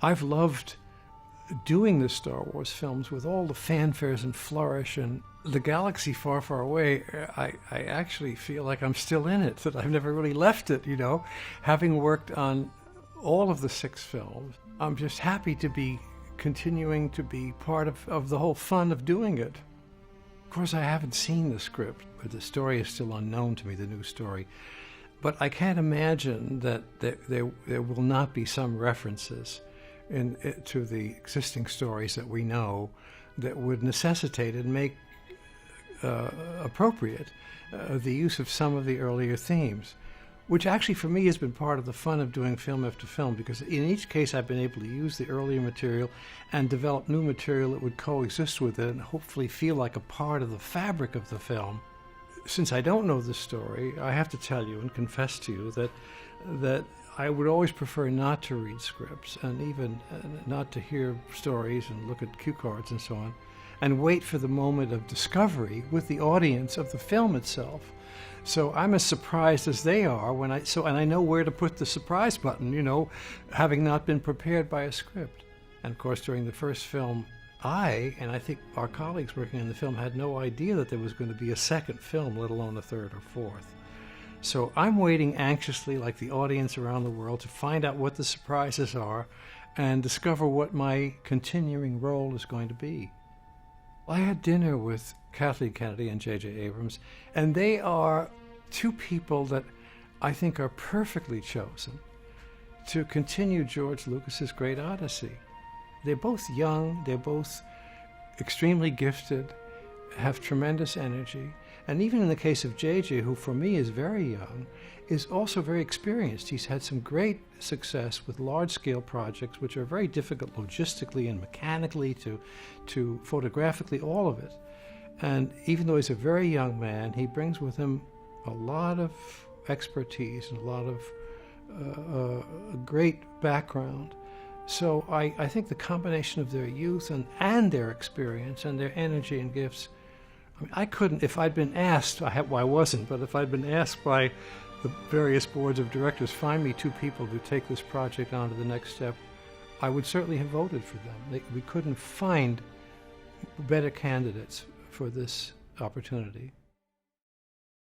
I've loved doing the Star Wars films with all the fanfares and flourish and the galaxy far, far away. I actually feel like I'm still in it, that I've never really left it, you know. Having worked on all of the 6 films, I'm just happy to be continuing to be part of the whole fun of doing it. Of course, I haven't seen the script, but the story is still unknown to me, the new story. But I can't imagine that there will not be some references to the existing stories that we know that would necessitate and make appropriate the use of some of the earlier themes, which actually for me has been part of the fun of doing film after film, because in each case I've been able to use the earlier material and develop new material that would coexist with it and hopefully feel like a part of the fabric of the film. Since I don't know the story, I have to tell you and confess to you that I would always prefer not to read scripts and even not to hear stories and look at cue cards and so on, and wait for the moment of discovery with the audience of the film itself. So I'm as surprised as they are and I know where to put the surprise button, you know, having not been prepared by a script. And of course, during the first film, and I think our colleagues working on the film had no idea that there was going to be a second film, let alone a third or fourth. So I'm waiting anxiously, like the audience around the world, to find out what the surprises are and discover what my continuing role is going to be. I had dinner with Kathleen Kennedy and J.J. Abrams, and they are 2 people that I think are perfectly chosen to continue George Lucas's great odyssey. They're both young, they're both extremely gifted, have tremendous energy, and even in the case of J.J., who for me is very young, is also very experienced. He's had some great success with large-scale projects, which are very difficult logistically and mechanically to photographically, all of it. And even though he's a very young man, he brings with him a lot of expertise and a lot of great background. So I think the combination of their youth and their experience and their energy and gifts, I mean, I couldn't, if I'd been asked, I wasn't, but if I'd been asked by the various boards of directors, find me 2 people to take this project on to the next step, I would certainly have voted for them. We couldn't find better candidates for this opportunity.